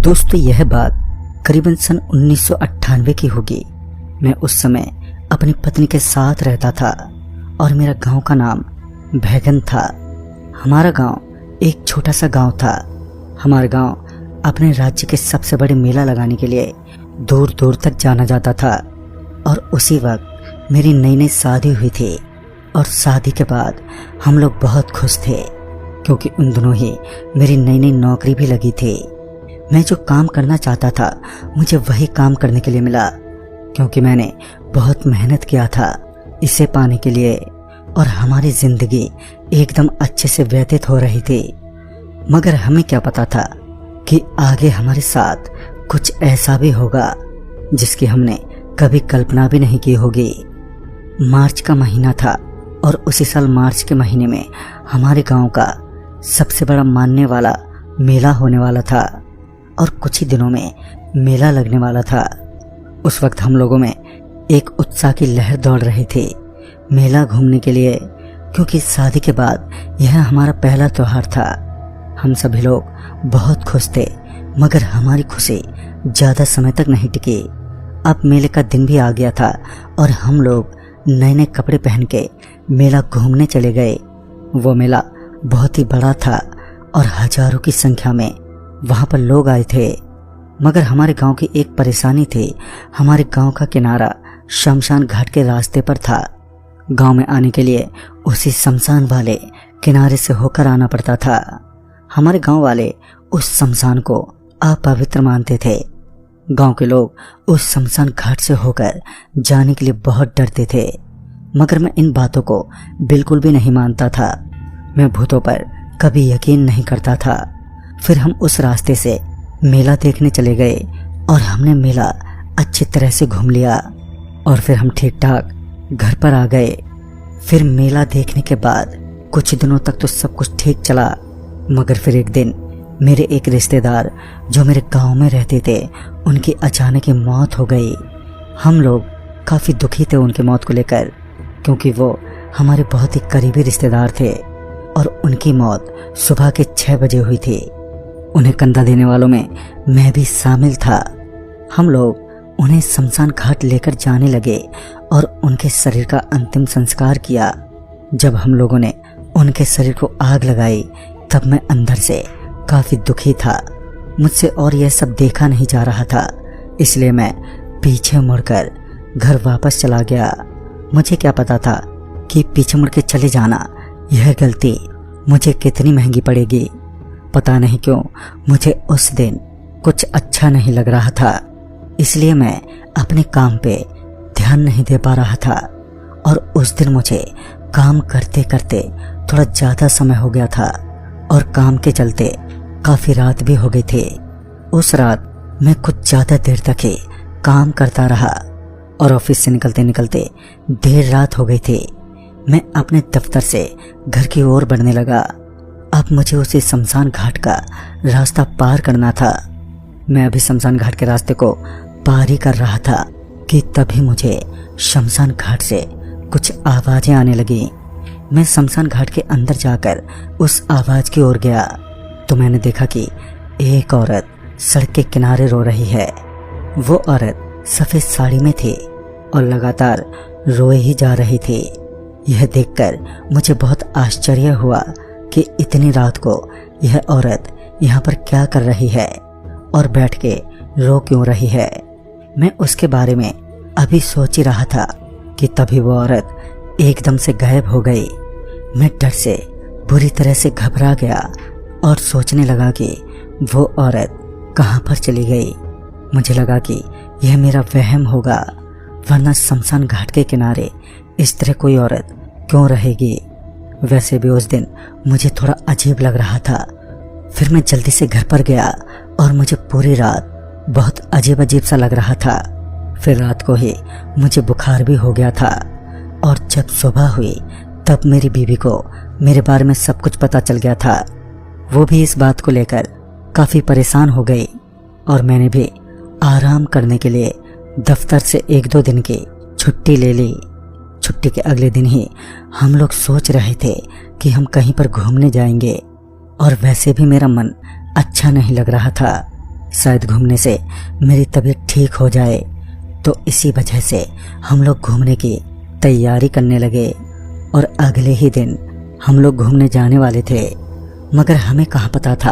दोस्तों यह बात करीबन सन 1998 की होगी। मैं उस समय अपनी पत्नी के साथ रहता था और मेरा गांव का नाम बैगन था। हमारा गांव एक छोटा सा गांव था। हमारा गांव अपने राज्य के सबसे बड़े मेला लगाने के लिए दूर दूर तक जाना जाता था। और उसी वक्त मेरी नई नई शादी हुई थी और शादी के बाद हम लोग बहुत खुश थे क्योंकि उन दिनों ही मेरी नई नई नौकरी भी लगी थी। मैं जो काम करना चाहता था मुझे वही काम करने के लिए मिला क्योंकि मैंने बहुत मेहनत किया था इसे पाने के लिए और हमारी जिंदगी एकदम अच्छे से व्यतीत हो रही थी। मगर हमें क्या पता था कि आगे हमारे साथ कुछ ऐसा भी होगा जिसकी हमने कभी कल्पना भी नहीं की होगी। मार्च का महीना था और उसी साल मार्च के महीने में हमारे गांव का सबसे बड़ा मानने वाला मेला होने वाला था और कुछ ही दिनों में मेला लगने वाला था। उस वक्त हम लोगों में एक उत्साह की लहर दौड़ रही थी मेला घूमने के लिए क्योंकि शादी के बाद यह हमारा पहला त्योहार था। हम सभी लोग बहुत खुश थे मगर हमारी खुशी ज़्यादा समय तक नहीं टिकी। अब मेले का दिन भी आ गया था और हम लोग नए नए कपड़े पहन के मेला घूमने चले गए। वो मेला बहुत ही बड़ा था और हजारों की संख्या में वहाँ पर लोग आए थे। मगर हमारे गांव की एक परेशानी थी। हमारे गांव का किनारा शमशान घाट के रास्ते पर था। गांव में आने के लिए उसी शमशान वाले किनारे से होकर आना पड़ता था। हमारे गांव वाले उस शमशान को अपवित्र मानते थे। गांव के लोग उस शमशान घाट से होकर जाने के लिए बहुत डरते थे मगर मैं इन बातों को बिल्कुल भी नहीं मानता था। मैं भूतों पर कभी यकीन नहीं करता था। फिर हम उस रास्ते से मेला देखने चले गए और हमने मेला अच्छी तरह से घूम लिया और फिर हम ठीक ठाक घर पर आ गए। फिर मेला देखने के बाद कुछ दिनों तक तो सब कुछ ठीक चला मगर फिर एक दिन मेरे एक रिश्तेदार जो मेरे गांव में रहते थे उनकी अचानक ही मौत हो गई। हम लोग काफ़ी दुखी थे उनकी मौत को लेकर क्योंकि वो हमारे बहुत ही करीबी रिश्तेदार थे और उनकी मौत सुबह के 6 बजे हुई थी। उन्हें कंधा देने वालों में मैं भी शामिल था। हम लोग उन्हें शमशान घाट लेकर जाने लगे और उनके शरीर का अंतिम संस्कार किया। जब हम लोगों ने उनके शरीर को आग लगाई तब मैं अंदर से काफ़ी दुखी था। मुझसे और यह सब देखा नहीं जा रहा था इसलिए मैं पीछे मुड़कर घर वापस चला गया। मुझे क्या पता था कि पीछे मुड़ के चले जाना यह गलती मुझे कितनी महंगी पड़ेगी। पता नहीं क्यों मुझे उस दिन कुछ अच्छा नहीं लग रहा था इसलिए मैं अपने काम पे ध्यान नहीं दे पा रहा था और उस दिन मुझे काम करते करते थोड़ा ज़्यादा समय हो गया था और काम के चलते काफ़ी रात भी हो गई थी। उस रात मैं कुछ ज़्यादा देर तक ही काम करता रहा और ऑफिस से निकलते निकलते देर रात हो गई थी। मैं अपने दफ्तर से घर की ओर बढ़ने लगा। अब मुझे उसी शमशान घाट का रास्ता पार करना था। मैं अभी शमशान घाट के रास्ते को पार ही कर रहा था कि तभी मुझे शमशान घाट से कुछ आवाज़ें आने लगी। मैं शमशान घाट के अंदर जाकर उस आवाज़ की ओर गया तो मैंने देखा कि एक औरत सड़क के किनारे रो रही है। वो औरत सफ़ेद साड़ी में थी और लगातार रोए ही जा रही थी। यह देखकर मुझे बहुत आश्चर्य हुआ कि इतनी रात को यह औरत यहाँ पर क्या कर रही है और बैठ के रो क्यों रही है। मैं उसके बारे में अभी सोच ही रहा था कि तभी वो औरत एकदम से गायब हो गई। मैं डर से बुरी तरह से घबरा गया और सोचने लगा कि वो औरत कहाँ पर चली गई। मुझे लगा कि यह मेरा वहम होगा वरना शमशान घाट के किनारे इस तरह कोई औरत क्यों रहेगी। वैसे भी उस दिन मुझे थोड़ा अजीब लग रहा था। फिर मैं जल्दी से घर पर गया और मुझे पूरी रात बहुत अजीब अजीब सा लग रहा था। फिर रात को ही मुझे बुखार भी हो गया था और जब सुबह हुई तब मेरी बीवी को मेरे बारे में सब कुछ पता चल गया था। वो भी इस बात को लेकर काफ़ी परेशान हो गई और मैंने भी आराम करने के लिए दफ्तर से 1-2 दिन की छुट्टी ले ली। छुट्टी के अगले दिन ही हम लोग सोच रहे थे कि हम कहीं पर घूमने जाएंगे और वैसे भी मेरा मन अच्छा नहीं लग रहा था। शायद घूमने से मेरी तबीयत ठीक हो जाए। तो इसी वजह से हम लोग घूमने की तैयारी करने लगे और अगले ही दिन हम लोग घूमने जाने वाले थे। मगर हमें कहाँ पता था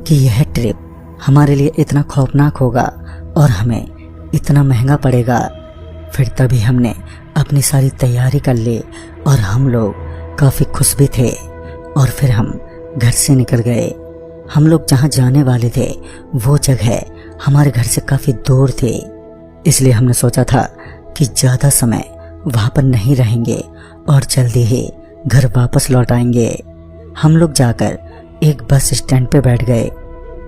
कि यह ट्रिप हमारे लिए इतना खौफनाक होगा और हमें इतना महंगा पड़ेगा। फिर तभी हमने अपनी सारी तैयारी कर ली और हम लोग काफ़ी खुश भी थे। और फिर हम घर से निकल गए। हम लोग जहाँ जाने वाले थे वो जगह हमारे घर से काफ़ी दूर थी, इसलिए हमने सोचा था कि ज़्यादा समय वहाँ पर नहीं रहेंगे और जल्दी ही घर वापस लौट आएंगे। हम लोग जाकर एक बस स्टैंड पे बैठ गए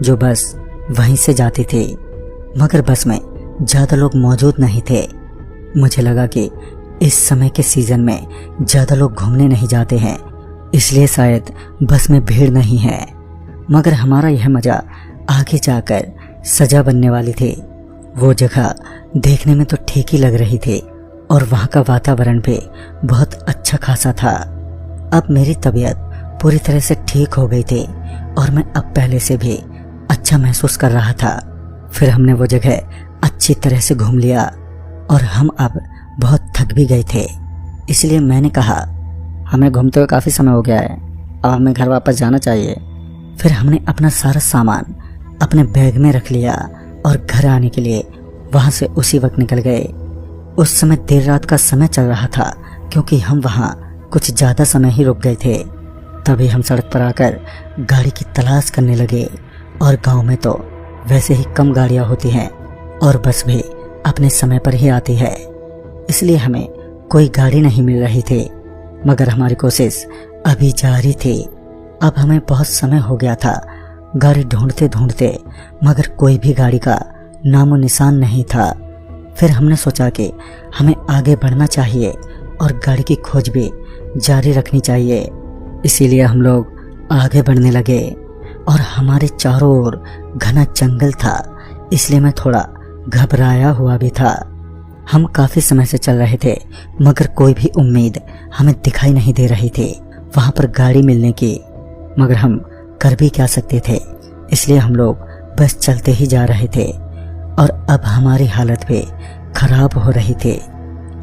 जो बस वहीं से जाती थी, मगर बस में ज़्यादा लोग मौजूद नहीं थे। मुझे लगा कि इस समय के सीज़न में ज़्यादा लोग घूमने नहीं जाते हैं, इसलिए शायद बस में भीड़ नहीं है। मगर हमारा यह मज़ा आगे जाकर सजा बनने वाली थी। वो जगह देखने में तो ठीक ही लग रही थी और वहाँ का वातावरण भी बहुत अच्छा खासा था। अब मेरी तबीयत पूरी तरह से ठीक हो गई थी और मैं अब पहले से भी अच्छा महसूस कर रहा था। फिर हमने वो जगह अच्छी तरह से घूम लिया और हम अब बहुत थक भी गए थे, इसलिए मैंने कहा, हमें घूमते हुए काफ़ी समय हो गया है, अब हमें घर वापस जाना चाहिए। फिर हमने अपना सारा सामान अपने बैग में रख लिया और घर आने के लिए वहाँ से उसी वक्त निकल गए। उस समय देर रात का समय चल रहा था क्योंकि हम वहाँ कुछ ज़्यादा समय ही रुक गए थे। तभी हम सड़क पर आकर गाड़ी की तलाश करने लगे और गांव में तो वैसे ही कम गाड़ियाँ होती हैं और बस भी अपने समय पर ही आती है, इसलिए हमें कोई गाड़ी नहीं मिल रही थी। मगर हमारी कोशिश अभी जारी थी। अब हमें बहुत समय हो गया था गाड़ी ढूंढते ढूंढते, मगर कोई भी गाड़ी का नामो निशान नहीं था। फिर हमने सोचा कि हमें आगे बढ़ना चाहिए और गाड़ी की खोज भी जारी रखनी चाहिए। इसीलिए हम लोग आगे बढ़ने लगे और हमारे चारों ओर घना जंगल था, इसलिए मैं थोड़ा घबराया हुआ भी था। हम काफ़ी समय से चल रहे थे मगर कोई भी उम्मीद हमें दिखाई नहीं दे रही थी वहाँ पर गाड़ी मिलने की। मगर हम कर भी क्या सकते थे, इसलिए हम लोग बस चलते ही जा रहे थे और अब हमारी हालत भी खराब हो रही थी।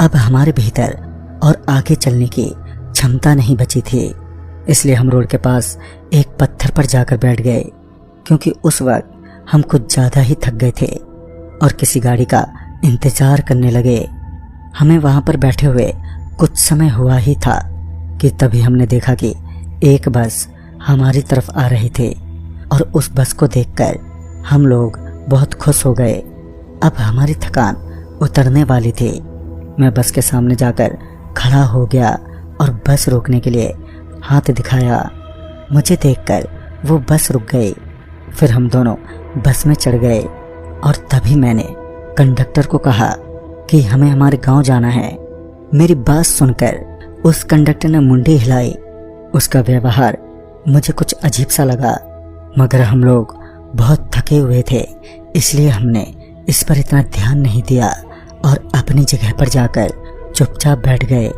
अब हमारे भीतर और आगे चलने की क्षमता नहीं बची थी, इसलिए हम रोड के पास एक पत्थर पर जाकर बैठ गए क्योंकि उस वक्त हम कुछ ज़्यादा ही थक गए थे और किसी गाड़ी का इंतज़ार करने लगे। हमें वहाँ पर बैठे हुए कुछ समय हुआ ही था कि तभी हमने देखा कि एक बस हमारी तरफ आ रही थी और उस बस को देखकर हम लोग बहुत खुश हो गए। अब हमारी थकान उतरने वाली थी। मैं बस के सामने जाकर खड़ा हो गया और बस रोकने के लिए हाथ दिखाया। मुझे देखकर वो बस रुक गई। फिर हम दोनों बस में चढ़ गए और तभी मैंने कंडक्टर को कहा कि हमें हमारे गांव जाना है। मेरी बात सुनकर उस कंडक्टर ने मुंडी हिलाई। उसका व्यवहार मुझे कुछ अजीब सा लगा, मगर हम लोग बहुत थके हुए थे, इसलिए हमने इस पर इतना ध्यान नहीं दिया और अपनी जगह पर जाकर चुपचाप बैठ गए।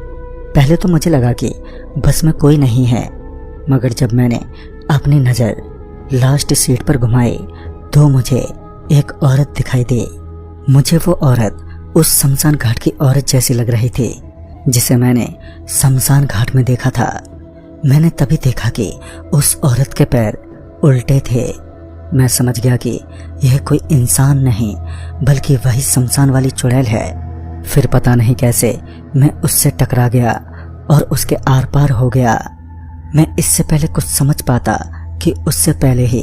पहले तो मुझे लगा कि बस में कोई नहीं है, मगर जब मैंने अपनी नज़र लास्ट सीट पर घुमाई तो मुझे एक औरत दिखाई दी। मुझे वो औरत उस शमशान घाट की औरत जैसी लग रही थी जिसे मैंने शमशान घाट में देखा था। मैंने तभी देखा कि उस औरत के पैर उल्टे थे। मैं समझ गया कि यह कोई इंसान नहीं बल्कि वही शमशान वाली चुड़ैल है। फिर पता नहीं कैसे मैं उससे टकरा गया और उसके आर पार हो गया। मैं इससे पहले कुछ समझ पाता कि उससे पहले ही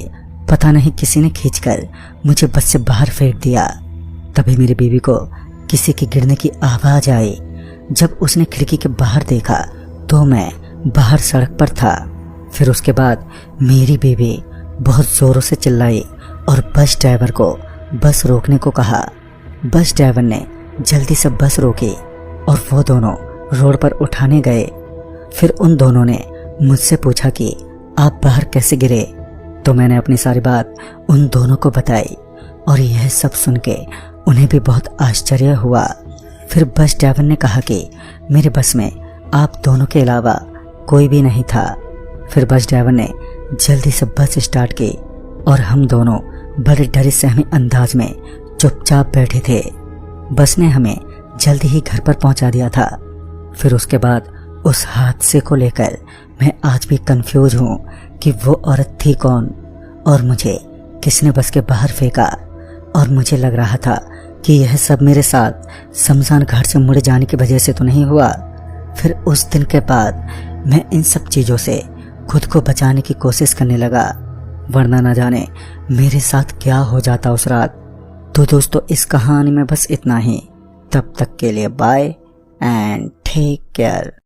पता नहीं किसी ने खींचकर मुझे बस से बाहर फेंक दिया। तभी मेरी बीवी को किसी के गिरने की आवाज़ आई। जब उसने खिड़की के बाहर देखा तो मैं बाहर सड़क पर था। फिर उसके बाद मेरी बीवी बहुत ज़ोरों से चिल्लाई और बस ड्राइवर को बस रोकने को कहा। बस ड्राइवर ने जल्दी से बस रोकी और वो दोनों रोड पर उठाने गए। फिर उन दोनों ने मुझसे पूछा कि आप बाहर कैसे गिरे, तो मैंने अपनी सारी बात उन दोनों को बताई और यह सब सुन के उन्हें भी बहुत आश्चर्य हुआ। फिर बस ड्राइवर ने कहा कि मेरे बस में आप दोनों के अलावा कोई भी नहीं था। फिर बस ड्राइवर ने जल्दी से बस स्टार्ट की और हम दोनों बड़े डरे सहमे अंदाज में चुपचाप बैठे थे। बस ने हमें जल्दी ही घर पर पहुंचा दिया था। फिर उसके बाद उस हादसे को लेकर मैं आज भी कंफ्यूज हूं कि वो औरत थी कौन और मुझे किसने बस के बाहर फेंका। और मुझे लग रहा था कि यह सब मेरे साथ शमशान घाट से मुड़ जाने की वजह से तो नहीं हुआ। फिर उस दिन के बाद मैं इन सब चीज़ों से खुद को बचाने की कोशिश करने लगा, वरना न जाने मेरे साथ क्या हो जाता उस रात। तो दोस्तों, इस कहानी में बस इतना ही। तब तक के लिए बाय एंड टेक केयर।